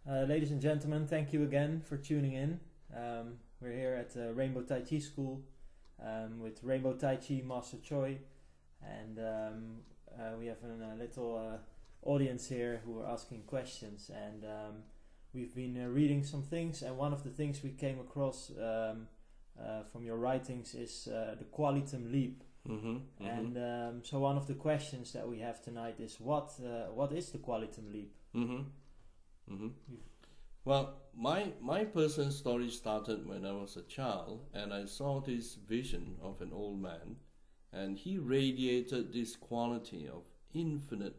Ladies and gentlemen, thank you again for tuning in. We're here at Rainbow Tai-Chi School with Rainbow Tai-Chi Master Choy, and we have a little audience here who are asking questions, and we've been reading some things, and one of the things we came across from your writings is the qualitum leap. And so one of the questions that we have tonight is what is the qualitum leap? Well, my personal story started when I was a child, and I saw this vision of an old man, and he radiated this quality of infinite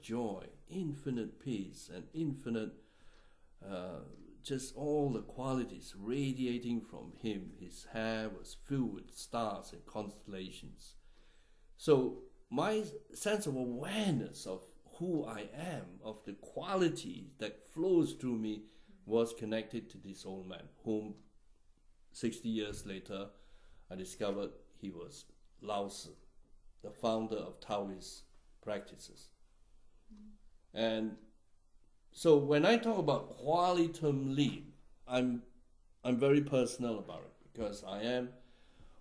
joy, infinite peace, and infinite just all the qualities radiating from him. His hair was filled with stars and constellations. So my sense of awareness of who I am, of the quality that flows through me, was connected to this old man, whom 60 years later I discovered he was Lao Tzu, the founder of Taoist practices. And so when I talk about qualitum leap, I'm very personal about it, because I am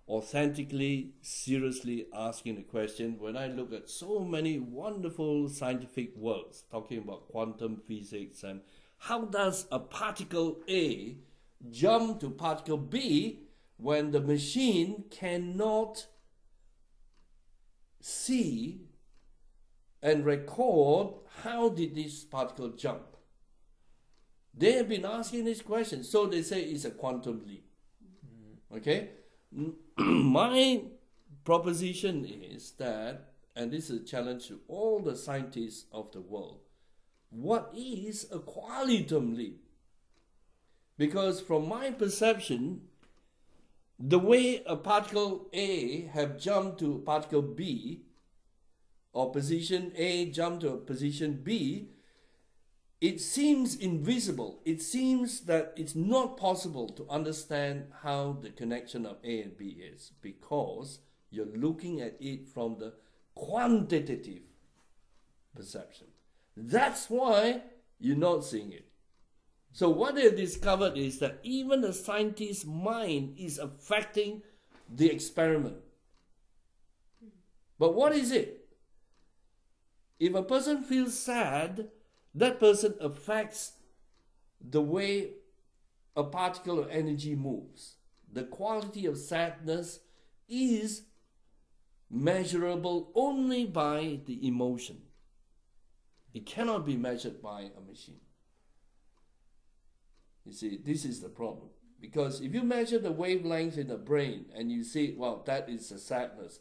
authentically, seriously asking the question. When I look at so many wonderful scientific works talking about quantum physics and how does a particle A jump to particle B when the machine cannot see and record how did this particle jump? They have been asking this question, so they say it's a quantum leap. Okay? My proposition is that, and this is a challenge to all the scientists of the world, what is a qualitum leap? Because from my perception, the way a particle A have jumped to particle B, or position A jumped to a position B, it seems invisible. It seems that it's not possible to understand how the connection of A and B is, because you're looking at it from the quantitative perception. That's why you're not seeing it. So what they've discovered is that even the scientist's mind is affecting the experiment. But what is it? If a person feels sad, that person affects the way a particle of energy moves. The quality of sadness is measurable only by the emotion. It cannot be measured by a machine. You see, this is the problem. Because if you measure the wavelength in the brain and you see, well, that is a sadness,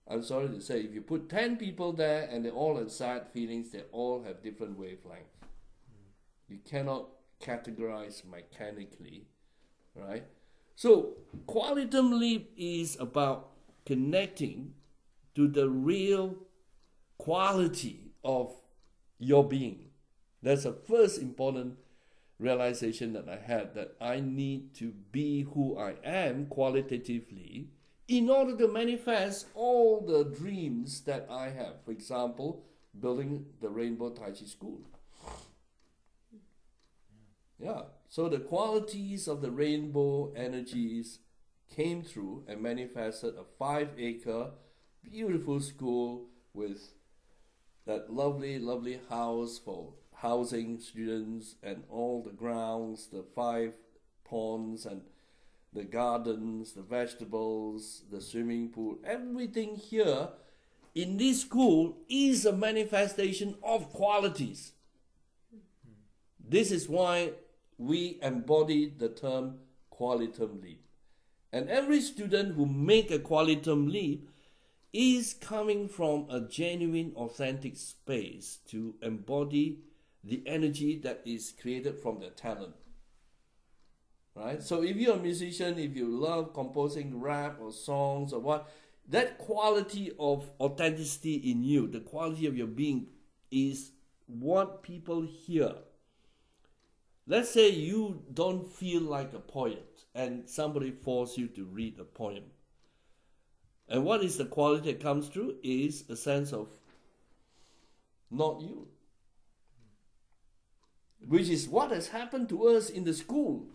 I'm sorry to say, if you put 10 people there and they all have sad feelings, they all have different wavelengths. You cannot categorize mechanically, right? So, qualitum leap is about connecting to the real quality of your being. That's the first important realization that I had, that I need to be who I am qualitatively in order to manifest all the dreams that I have. For example, building the Rainbow Tai-Chi School. Yeah, so the qualities of the rainbow energies came through and manifested a 5-acre beautiful school with that lovely house for housing students, and all the grounds, the 5 ponds and the gardens, the vegetables, the swimming pool. Everything here in this school is a manifestation of qualities. This is why we embody the term qualitum leap. And every student who make a qualitum leap is coming from a genuine, authentic space to embody the energy that is created from their talent. Right? So if you're a musician, if you love composing rap or songs or what, that quality of authenticity in you, the quality of your being, is what people hear. Let's say you don't feel like a poet and somebody forces you to read a poem. And what is the quality that comes through is a sense of not you. which is what has happened to us in the school.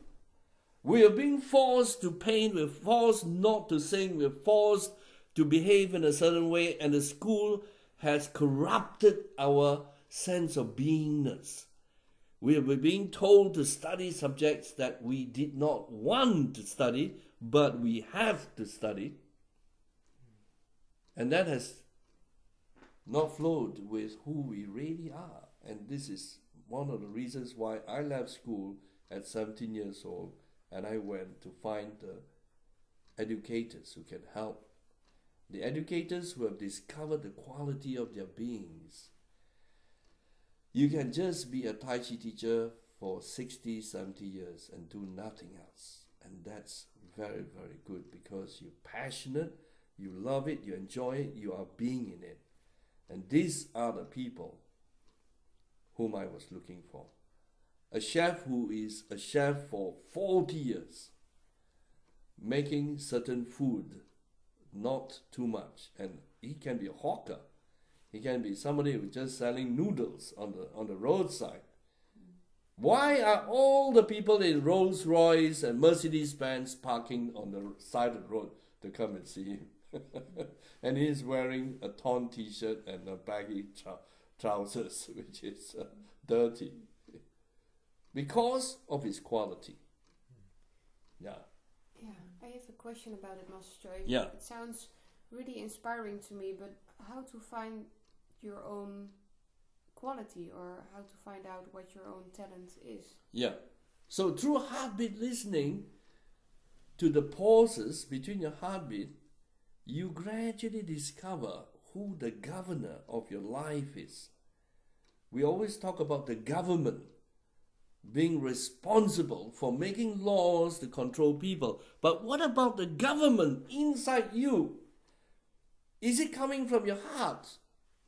We are being forced to paint, we're forced not to sing, we're forced to behave in a certain way, and the school has corrupted our sense of beingness. We are being told to study subjects that we did not want to study, but we have to study. And that has not flowed with who we really are. And this is one of the reasons why I left school at 17 years old, and I went to find the educators who can help. The educators who have discovered the quality of their beings. You can just be a Tai-Chi teacher for 60, 70 years and do nothing else. And that's very, very good because you're passionate, you love it, you enjoy it, you are being in it. And these are the people whom I was looking for. A chef who is a chef for 40 years, making certain food, not too much. And he can be a hawker. He can be somebody who's just selling noodles on the roadside. Why are all the people in Rolls Royce and Mercedes-Benz parking on the side of the road to come and see him? And he's wearing a torn t-shirt and a baggy trousers, which is dirty. Because of his quality. Yeah. Yeah, I have a question about it, Master Choy. Yeah. It sounds really inspiring to me, but how to find your own quality or how to find out what your own talent is? Yeah. So through heartbeat listening to the pauses between your heartbeat, you gradually discover who the governor of your life is. We always talk about the government being responsible for making laws to control people. But what about the government inside you? Is it coming from your heart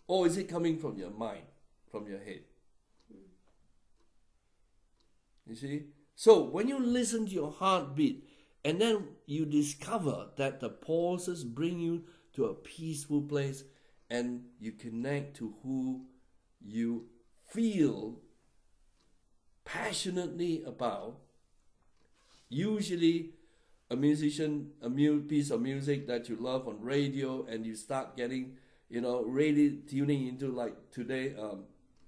or is it coming from your mind, from your head? You see? So when you listen to your heartbeat and then you discover that the pauses bring you to a peaceful place and you connect to who you feel passionately about, usually a musician, piece of music that you love on radio, and you start getting, really tuning into, like today,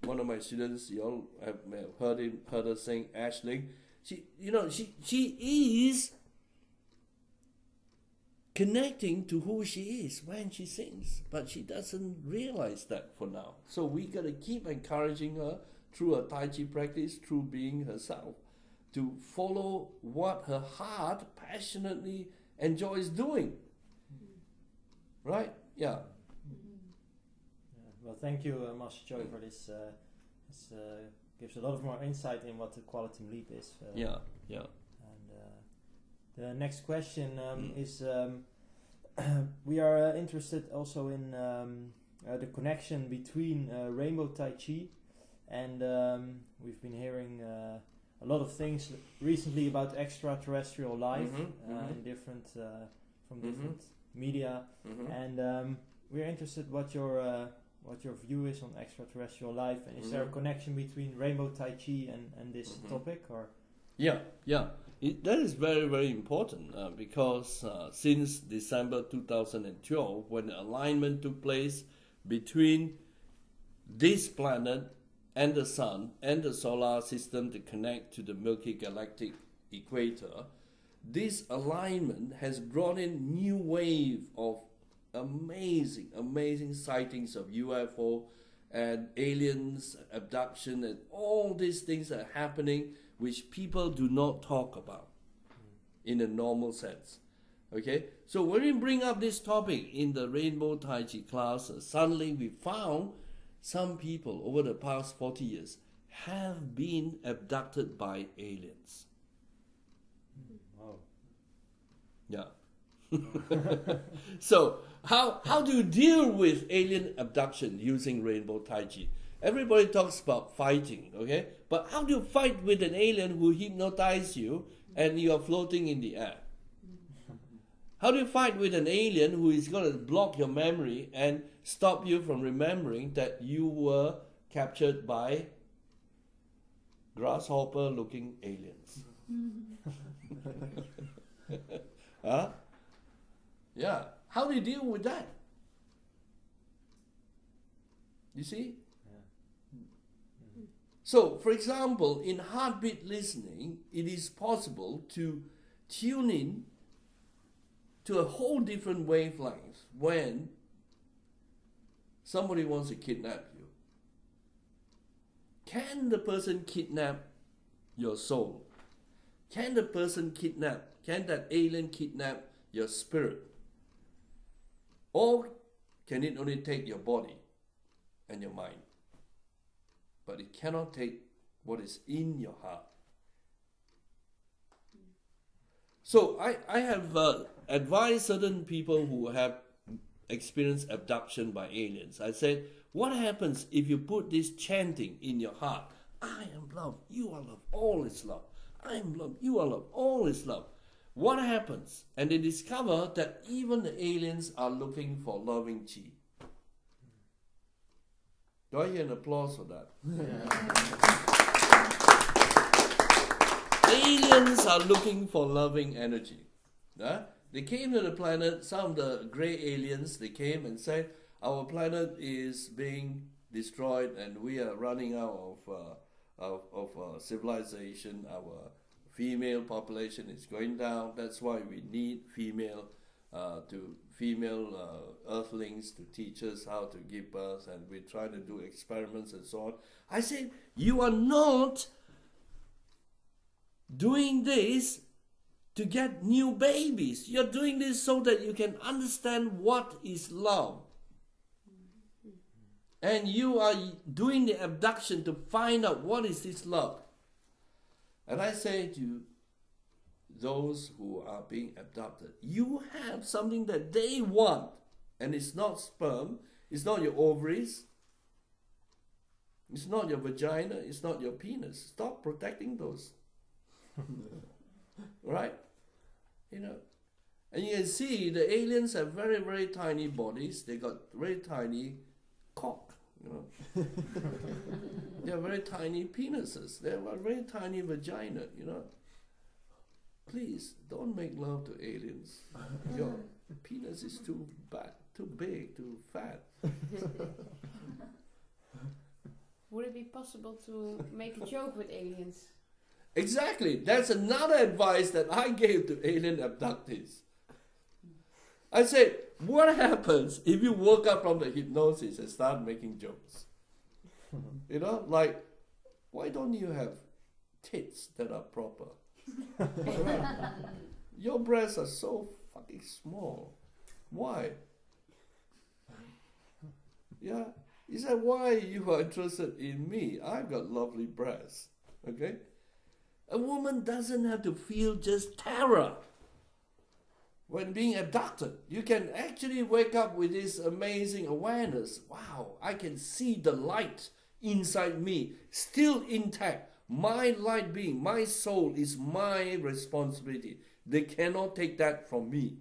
one of my students, you all may have heard her sing, Ashling. She is connecting to who she is when she sings, but she doesn't realize that for now. So we gotta keep encouraging her through her Tai Chi practice, through being herself, to follow what her heart passionately enjoys doing. Right? Yeah. Well, thank you, Master Choy, for this. This gives a lot of more insight in what the quality leap is. Yeah. And the next question is: we are interested also in the connection between Rainbow Tai Chi, and we've been hearing a lot of things recently about extraterrestrial life in different from different media, and we're interested what your view is on extraterrestrial life, and is there a connection between Rainbow Tai Chi and this topic, or? Yeah. That is very, very important because since December 2012, when the alignment took place between this planet and the sun and the solar system to connect to the Milky Galactic equator, this alignment has brought in new wave of amazing sightings of UFO and aliens, abduction, and all these things are happening which people do not talk about in a normal sense. Okay, so when we bring up this topic in the Rainbow Tai Chi class, suddenly we found some people over the past 40 years have been abducted by aliens. Wow. Yeah. So how do you deal with alien abduction using Rainbow Tai Chi? Everybody talks about fighting, okay? But how do you fight with an alien who hypnotizes you and you are floating in the air? How do you fight with an alien who is going to block your memory and stop you from remembering that you were captured by grasshopper-looking aliens. Huh? Yeah. How do you deal with that? You see? So, for example, in heartbeat listening, it is possible to tune in to a whole different wavelength when somebody wants to kidnap you. Can the person kidnap your soul? Can the person can that alien kidnap your spirit? Or can it only take your body and your mind? But it cannot take what is in your heart. So I have advised certain people who have experienced abduction by aliens. I said, what happens if you put this chanting in your heart? I am love, you are love, all is love. I am love, you are love, all is love. What happens? And they discover that even the aliens are looking for loving chi. Do I hear an applause for that? Aliens are looking for loving energy. They came to the planet, some of the grey aliens, they came and said, our planet is being destroyed and we are running out of civilization. Our female population is going down. That's why we need female earthlings to teach us how to give birth, and we're trying to do experiments and so on. I said, you are not doing this to get new babies. You're doing this so that you can understand what is love. And you are doing the abduction to find out what is this love. And I say to those who are being abducted, you have something that they want, and it's not sperm, it's not your ovaries, it's not your vagina, it's not your penis. Stop protecting those. Right? You know, and you can see the aliens have very, very tiny bodies. They got very tiny cock, you know. They have very tiny penises. They have a very tiny vagina, you know. Please don't make love to aliens. Your penis is too big, too fat. Would it be possible to make a joke with aliens? Exactly. That's another advice that I gave to alien abductees. I said, what happens if you woke up from the hypnosis and start making jokes? You know, like, why don't you have tits that are proper? Your breasts are so fucking small. Why? Yeah. He said, why you are interested in me? I've got lovely breasts. Okay? A woman doesn't have to feel just terror when being abducted. You can actually wake up with this amazing awareness. Wow, I can see the light inside me, still intact. My light being, my soul is my responsibility. They cannot take that from me.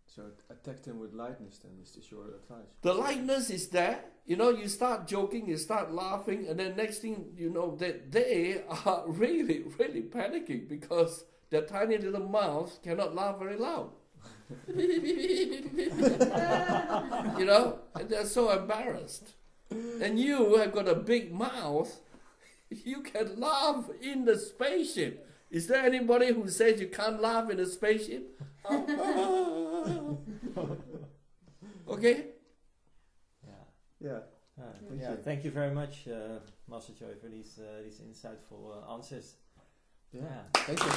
So attack them with lightness then, is this your advice? The lightness is there. You know, you start joking, you start laughing, and then next thing you know, that they are really, really panicking because their tiny little mouths cannot laugh very loud. You know, and they're so embarrassed. And you have got a big mouth, you can laugh in the spaceship. Is there anybody who says you can't laugh in a spaceship? Okay? Yeah. Thank you very much, Master Choy, for these insightful answers. Yeah. Thank you.